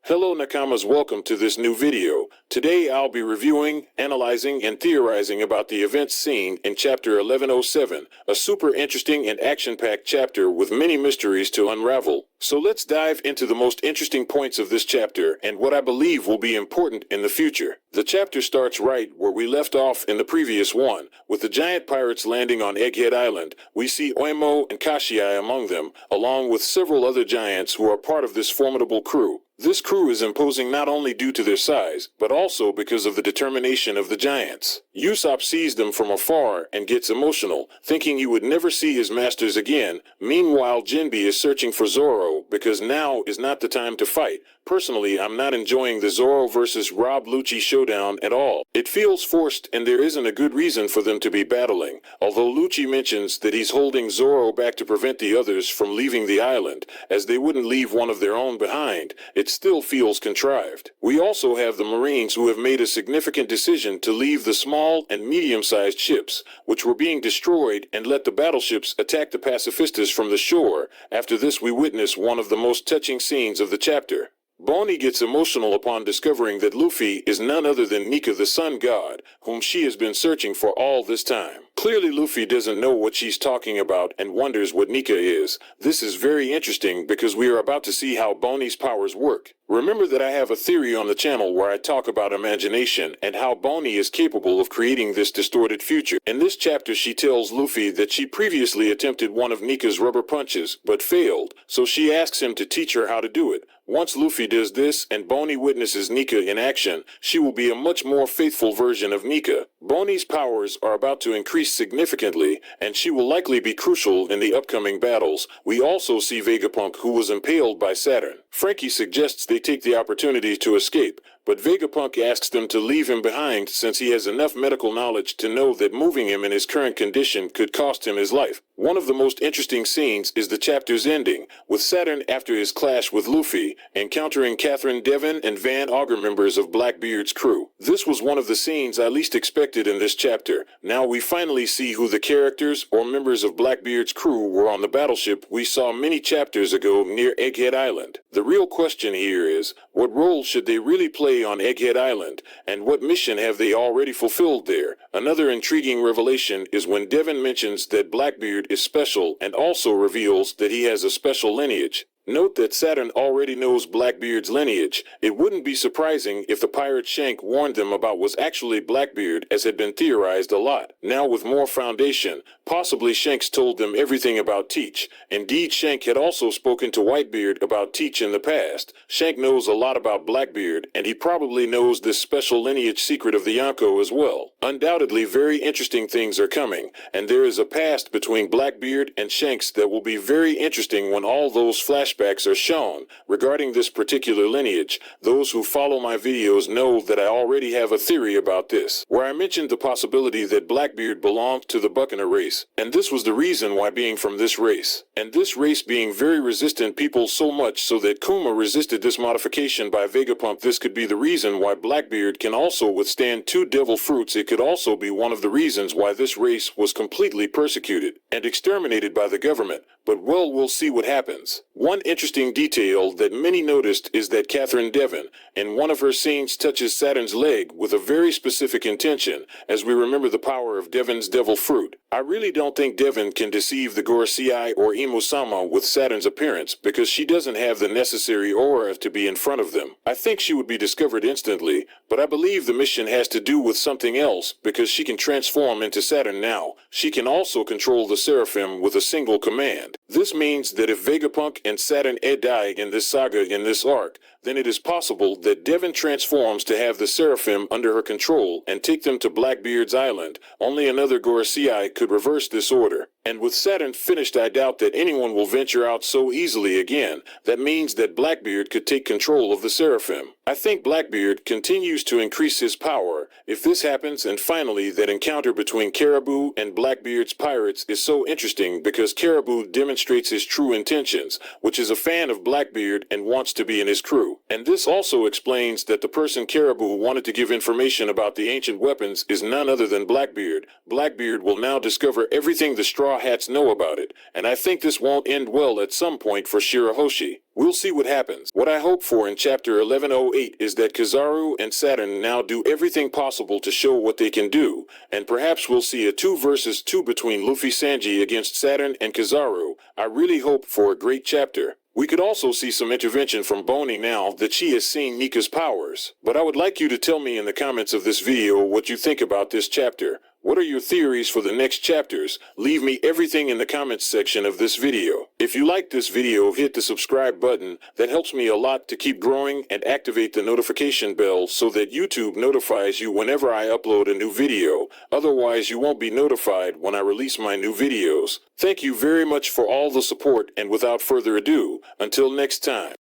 Hello Nakamas, welcome to this new video. Today I'll be reviewing, analyzing, and theorizing about the events seen in chapter 1107, a super interesting and action-packed chapter with many mysteries to unravel. So let's dive into the most interesting points of this chapter and what I believe will be important in the future. The chapter starts right where we left off in the previous one, with the giant pirates landing on Egghead Island. We see Oimo and Kashiai among them, along with several other giants who are part of this formidable crew. This crew is imposing not only due to their size, but also because of the determination of the giants. Usopp sees them from afar and gets emotional, thinking he would never see his masters again. Meanwhile, Jinbe is searching for Zoro, because now is not the time to fight. Personally, I'm not enjoying the Zoro versus Rob Lucci showdown at all. It feels forced and there isn't a good reason for them to be battling. Although Lucci mentions that he's holding Zoro back to prevent the others from leaving the island, as they wouldn't leave one of their own behind, it still feels contrived. We also have the Marines who have made a significant decision to leave the small and medium-sized ships, which were being destroyed, and let the battleships attack the pacifistas from the shore. After this, we witness one of the most touching scenes of the chapter. Bonnie gets emotional upon discovering that Luffy is none other than Nika the Sun God, whom she has been searching for all this time. Clearly Luffy doesn't know what she's talking about and wonders what Nika is. This is very interesting because we are about to see how Bonnie's powers work. Remember that I have a theory on the channel where I talk about imagination and how Bonnie is capable of creating this distorted future. In this chapter she tells Luffy that she previously attempted one of Nika's rubber punches but failed, so she asks him to teach her how to do it. Once Luffy does this and Bonnie witnesses Nika in action, she will be a much more faithful version of Nika. Bonnie's powers are about to increase significantly, and she will likely be crucial in the upcoming battles. We also see Vegapunk, who was impaled by Saturn. Frankie suggests they take the opportunity to escape, but Vegapunk asks them to leave him behind since he has enough medical knowledge to know that moving him in his current condition could cost him his life. One of the most interesting scenes is the chapter's ending, with Saturn after his clash with Luffy, encountering Catherine, Devon, and Van Augur, members of Blackbeard's crew. This was one of the scenes I least expected in this chapter. Now we finally see who the characters or members of Blackbeard's crew were on the battleship we saw many chapters ago near Egghead Island. The real question here is, what role should they really play on Egghead Island, and what mission have they already fulfilled there? Another intriguing revelation is when Devon mentions that Blackbeard is special and also reveals that he has a special lineage. Note that Saturn already knows Blackbeard's lineage. It wouldn't be surprising if the pirate Shank warned them about was actually Blackbeard, as had been theorized a lot. Now with more foundation, possibly Shanks told them everything about Teach. Indeed, Shank had also spoken to Whitebeard about Teach in the past. Shank knows a lot about Blackbeard, and he probably knows this special lineage secret of the Yonko as well. Undoubtedly, very interesting things are coming, and there is a past between Blackbeard and Shanks that will be very interesting when all those flashbacks are shown. Regarding this particular lineage, those who follow my videos know that I already have a theory about this, where I mentioned the possibility that Blackbeard belonged to the Buccaneer race, and this was the reason why being from this race, and this race being very resistant people so much so that Kuma resisted this modification by Vegapunk. This could be the reason why Blackbeard can also withstand 2 devil fruits. It could also be one of the reasons why this race was completely persecuted and exterminated by the government, but well, we'll see what happens. One interesting detail that many noticed is that Catherine Devon, in one of her scenes, touches Saturn's leg with a very specific intention, as we remember the power of Devon's devil fruit. I really don't think Devon can deceive the Gorosei or Imusama with Saturn's appearance, because she doesn't have the necessary aura to be in front of them. I think she would be discovered instantly, but I believe the mission has to do with something else, because she can transform into Saturn now. She can also control the Seraphim with a single command. This means that if Vegapunk and Saturn die in this saga in this arc, then it is possible that Devon transforms to have the Seraphim under her control and take them to Blackbeard's island. Only another Gorosei could reverse this order. And with Saturn finished, I doubt that anyone will venture out so easily again. That means that Blackbeard could take control of the Seraphim. I think Blackbeard continues to increase his power if this happens, and finally that encounter between Caribou and Blackbeard's pirates is so interesting because Caribou demonstrates his true intentions, which is a fan of Blackbeard and wants to be in his crew. And this also explains that the person Caribou wanted to give information about the ancient weapons is none other than Blackbeard. Blackbeard will now discover everything the Straw Straw Hats know about it, and I think this won't end well at some point for Shirahoshi. We'll see what happens. What I hope for in Chapter 1108 is that Kizaru and Saturn now do everything possible to show what they can do, and perhaps we'll see a 2 versus 2 between Luffy Sanji against Saturn and Kizaru. I really hope for a great chapter. We could also see some intervention from Boney now that she has seen Nika's powers. But I would like you to tell me in the comments of this video what you think about this chapter. What are your theories for the next chapters? Leave me everything in the comments section of this video. If you like this video, hit the subscribe button. That helps me a lot to keep growing, and activate the notification bell so that YouTube notifies you whenever I upload a new video. Otherwise, you won't be notified when I release my new videos. Thank you very much for all the support, and without further ado, until next time.